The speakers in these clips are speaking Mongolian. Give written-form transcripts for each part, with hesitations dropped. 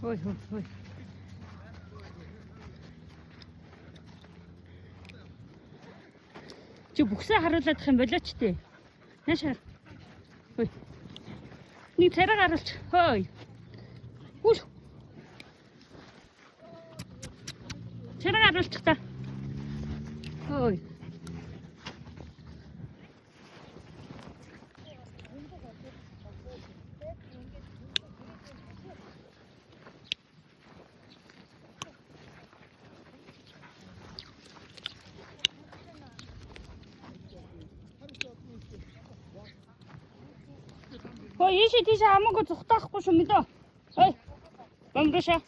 Ой. Чи бүхсээ харуулах юм болооч тээ. Наашаар. Ой. Нэг царай гаруулч. Хөөе. Үш. Царай гаруулчих та. Хөөе. Ой, ийшээ тийшээ хамаагүй зүхтаахгүй шүү мэдээ. Ой. Бамбраша.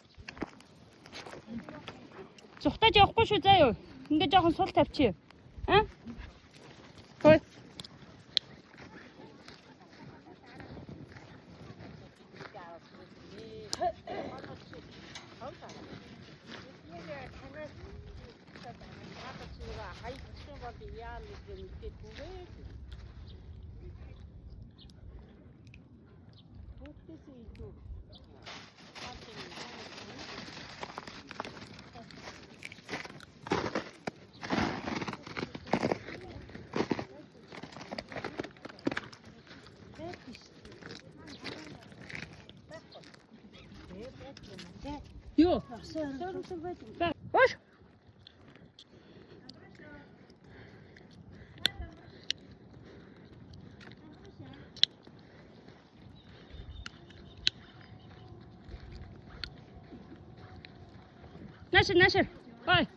Зүхтаж явахгүй шүү заа юу. Ингээ жоохон сул тавьчих. Аа? Ой. Юу? Ош. Нашир. Ой.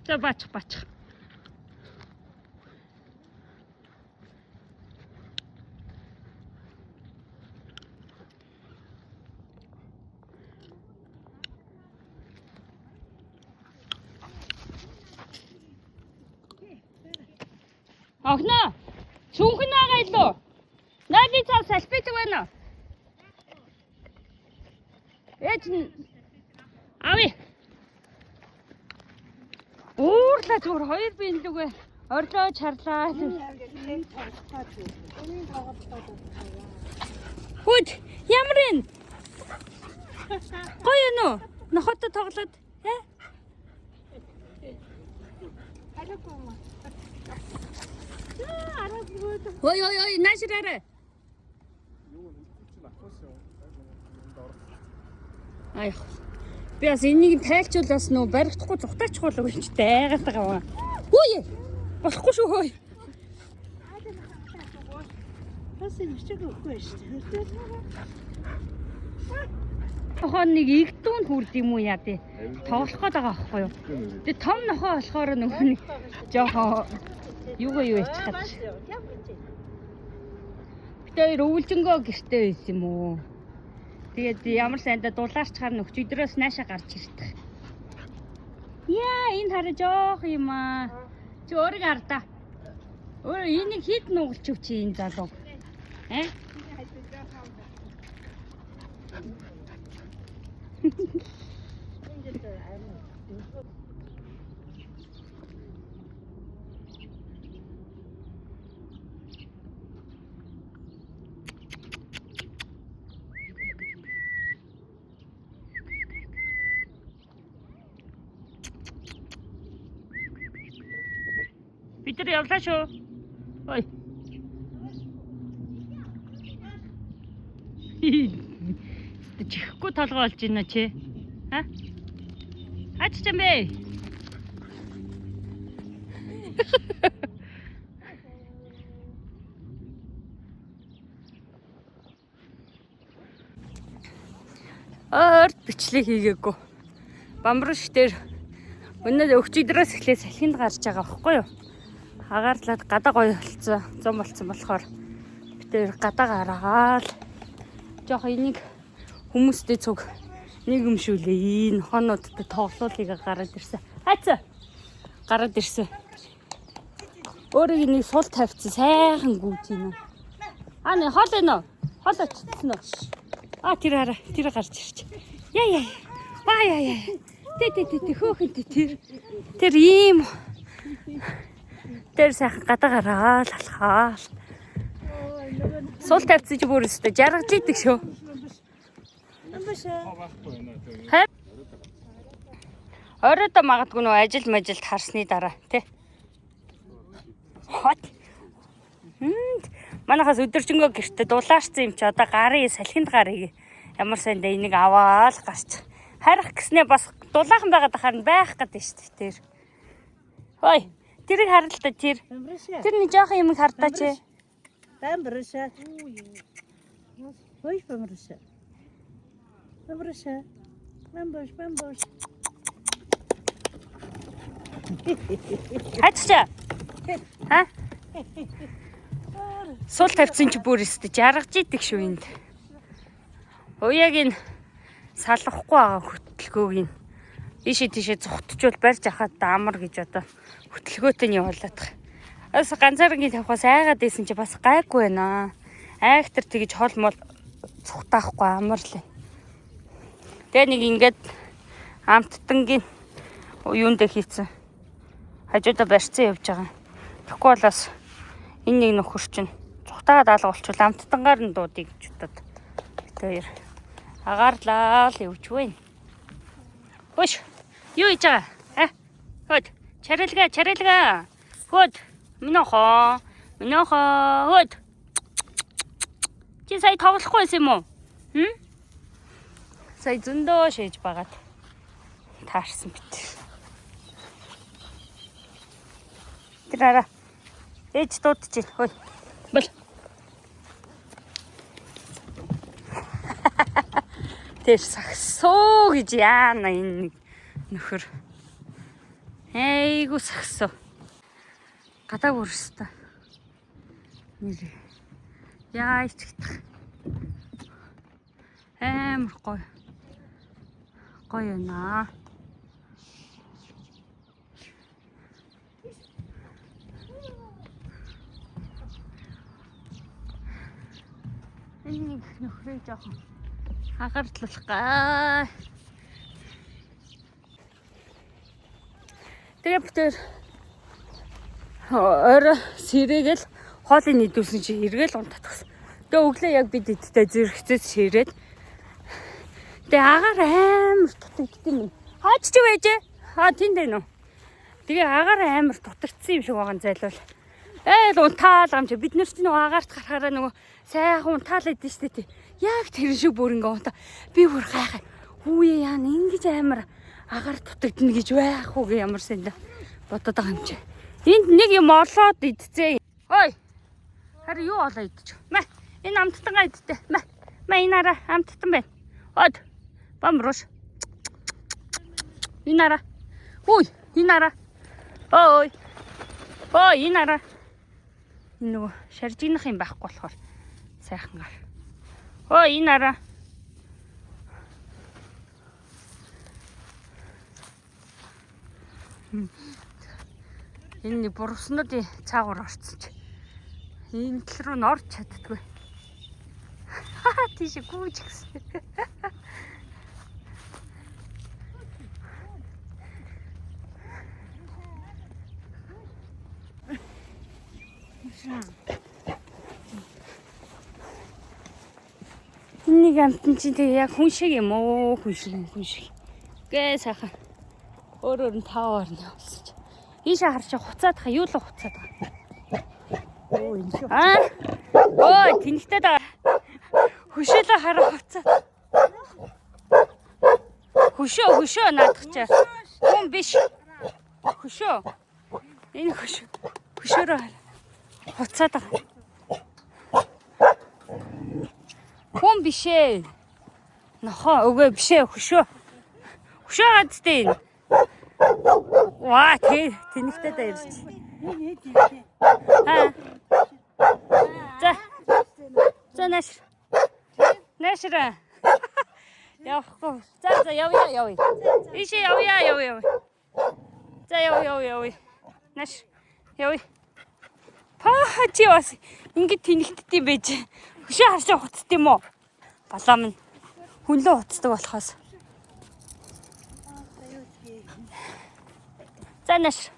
За бачих. Огно. Сүнхэн байгаа илүү. Найдын цав салбидаг байна уу? Ээж ави. Уурлаа зүгээр хоёр биелүүгээ орлоо чарлаа. Хүүд ямар ин? Гоё нөө. Нохоттой тоглоод. Ой, наашираарай. Ай. Би бас энийг тайлчулаас нөө баригдахгүй зүхтаачихгүй л гэж дайгаад байгаа. Үй! Болохгүй шүү хөөе. Бас энэ чиг өгөхгүй шүү дээ. Нохоо нэг игдүүн хүрд юм уу яа дээ. Тоглох гээд байгаа байхгүй юу? Тэгээ том нохоо болохоор нөгөө нэг жоохон юу яачихад. Тэр өвлжөнгөө гэртээ байсан юм уу? Тэгээд ямар сайндаа дулаарчаар нөхч өдрөөс наашаа гарч ирдэг. Яа, энэ хараа жоох юм аа. Чи өөрийг хардаа. Өөр энийг хит нугалч өв чи энэ залуу. Бид явлаа шүү. Ой. Чихгүй толгой олж байна чи. Ач чам бэ. Орд бичлэг хийгээгүй. Бамбруш дээр өнөө өгчигдрээс эхлээ салхинд гарч байгаа байхгүй юу? Агарлаад гадаа гоё болцсон, зам болцсон болохоор битээр гадаа гараагаал. Жохоо энийг хүмүүстэй цуг нэг юмшүүлээ. Энэ хонуудтай тоглоулыг гараад ирсэн. Хайцаа. Гараад ирсэн. Өөрийг нэг сул тавьчихсан сайхан гүйж байна. Нэг хол энэ. Хол очсон уу? Тэр хараа. Тэр гарч ирч. Яа. Тэ хөөхөнтэй тэр ийм дээр сайхан гадаа гараад алхаал. Сул тавьчих бүр өстө жаргаж идэг шүү. Оройдоо магадгүй нөө ажилд харсны дараа тий. Хот. Манайхаас өдөржингөө гэртээ дулаарцсан юм чи одоо гарын салхинд гарыг ямар сайндаа энийг аваал гарч. Харих гэснээ бас дулаахан байгаад харна байх гэдэг шүү дээ тэр. Ой, тэрийг харал та тэр. Тэр нэг жоохон юм хардаа чи. Бамбруша. Ой, бамбруша. Бамбруша. Бамбуш. Хаччаа. Ха? Сул тавьсан чи бүр өстө жаргаж идэг шүү энд. Уяаг энэ салахгүй байгаа хөтөлгөөг нь ийшээ тийшээ зүхтжүүл барьж ахаад амар гэж одоо хөтөлгөөтэй нь явуулаад байгаа. Ас ганцааргийн тавхаас айгаад ийсэн чи бас гайгүй байна. Айхтар тэгж хол мол цухтаахгүй амар л. Тэгээ нэг ингээд амттангийн юунд хийцэн хажуудаа барьцсан явж байгаа. Тэгэхгүй болоос энэ нэг нөхөр чинь цухтаагаад алга болчихвол амттангаар нь дуудыг гэж бодоод тэр агаарлаа л явж байна. Хөөш. Юу хийж байгаа? Хөөд. Чарэлга. Хөөд. Минохоо. Хөөд. Чи сая тоглохгүй байсан юм уу? Сая зөндөө шээж багаад таарсан бит. Тэр араа. Ээж дуудчих. Хөөе. Бол. Тэр сагсуу гэж яана энэ нөхөр. Эйгүү сагсуу. Гадаа бүрстэ. Нэр. Яа ичгдэх. Амар гоё. Гоё наа. Энэ нөхрөө жоохон хагартлах. Тэгээ бүтээр орой сэрэгэл хоолыг нийдүүлсэн чи эргээл унтатгсан. Тэгээ өглөө яг бид эдтэй зэрэгцээс ширээд. Тэгээ агаар амар дутагдсан юм. Хаач чи байжээ? Тэнд байна уу? Тэгээ агаар амар дутагдсан юм шиг байгаа зайлвал. Л унтаал гам чи бид нар ч нөгөө агаарт гарахаараа нөгөө сайхан унтаал идэв штэ тий. Яг тэр шиг бүр ингээ унтаа. Би бүр гайхаа. Хүүе яа ингэж амар агаар дутагдана гэж байх уу гэ ямар сэнда бодоод байгаа юм чи. Энд нэг юм олоод идцээ. Ой. Харин юу олоо идчих. Мэ энэ амттангаа идтээ. Мэ энэ араа амттан байна. Од. Бамбруш. Энэ араа. Үй, энэ араа. Ой. Энэ араа. Энэ нөгөө шаржигнах юм байхгүй болохоор сайхан гар. Энэ араа. Энэ бурууснуудын цаагаар орцсон чи. Энэ тал руу н орч чаддгүй. Тийш гүйж гисэн. Энийг амтан чи тэгээ яг хүн шиг юм уу? Хүн шиг. Гээ сайхан. Өөр нь тав орно явуулсан чи. Ийшээ харч хуцаад хаа юу л хуцаад байгаа. Энэ шиг. Тэнхтэй даа. Хөшөөлө хараа хуцаад. Хөшөө наадах чи. Хүн биш. Хөшөө. Энэ хөшөөрөө хараа. Хуцаад байгаа. Хүн бишээ. Нохоо өгөө бишээ хөшөө. Хөшөө гадтай энэ. Ваа тэнхтэй даа ирж. За Нэшра. Явахгүй. За явъя. Ишээ явъя. За явъя. Нэш явъя. Чи бас ингэж тэнхтдээ байж. Хөшөө харж хуцд юм уу? Балаа минь хүнлөө хуцдаг болохоос. За Нэшра.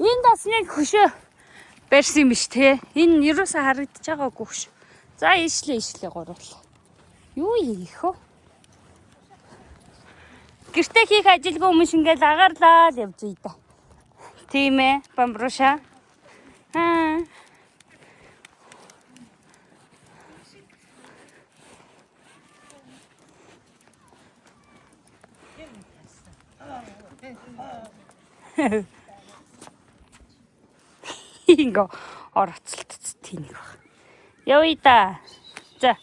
Энд бас нэг хөшөө барьсан юм биш те. Энэ юусаа харагдаж байгаагүй хөш. За ээшлээ гурлаа. Юу ийх вэ? Гэртээ хийх ажилгүй хүмүүс ингээл агаарлаа л явж ийдэ. Тийм ээ, бамбруша. Инго орцолт тийм нэг баг. Явъя да. За.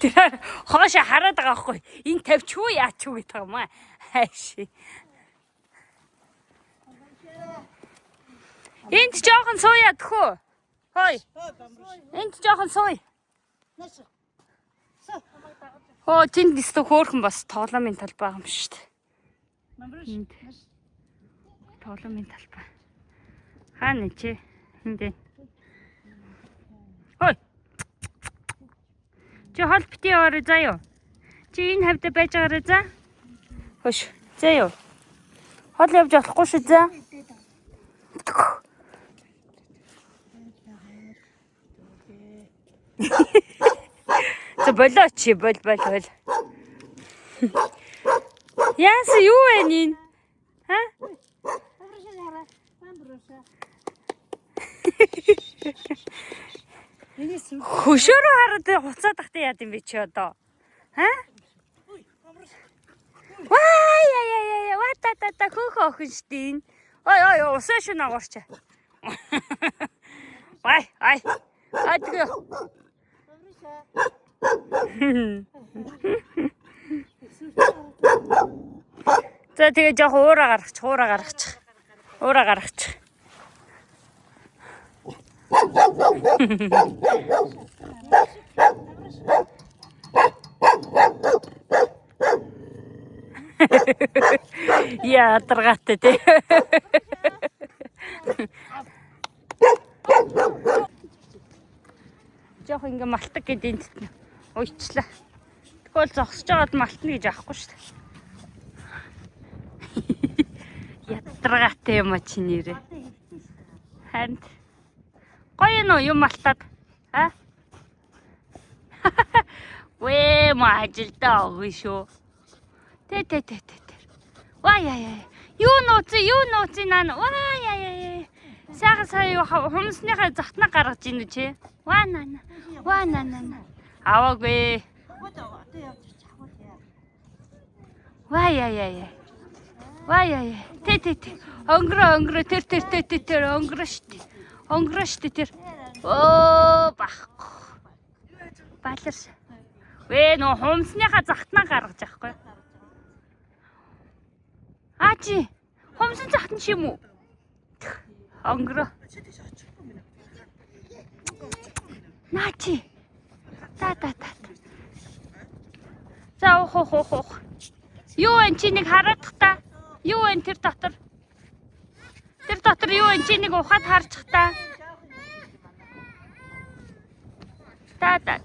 Тэр хоошо хараад байгаа байхгүй. Энэ тавьчихгүй яач юу гэдэг юм аа. Хайши. Энд жоохон сууя тхүү. Хой. Энд жоохон сууя. Оо тэнд нэстэ хөөрхөн бас тоглоомын талбай юм шүү дээ. Тоглоомын талбай. Хаана чи? Энд. Хой. Чи хол бити яваарай заа юу. Чи энэ хавьда байж байгаарай заа. Хөш. Заа юу. Хол явж болохгүй шүү заа. За болоо чи бол. Яасан юу вэ нин? Ха? Хөшөөрөө хараад хуцаад тахтай яад юм бэ чи одоо? Ха? Ваа вата хөөхөө охин штийн. Ой усаа шин агаарч. Ай. Адгүй. За тэгээ жоох уураа гаргачих. Яа таргаатай тий. Жоох ингээ малтаг гэдэг энэ уйчлаа. Тэгвэл зогсож байгаад малтна гэж аахгүй шүү дээ. Ядаргаатай юм а чи нэрээ. Харин гоё нөө юм малтаад. Аа? Вэ маажилтаа өгөө шүү. Тэ. Ваа яа. Юу нууци наа. Ваа яа. Сая хумсныхаа захтнаа гаргаж ийн үү чи? Ваа наа. Аваагүй. Ваа яа. Тэ. Онгро тэр онгро штэ тэр. Оо бахгүй. Баларс. Вэ нөө хумсныхаа захтнаа гаргаж яахгүй. Ачи. Хумсын захтан шим үү? Онгро. Наачи. Та. За ох. Юу энэ чи нэг хараад та? Юу энэ тэр дотор? Тэр дотор юу энэ чи нэг ухаад харчих та? Та. Та.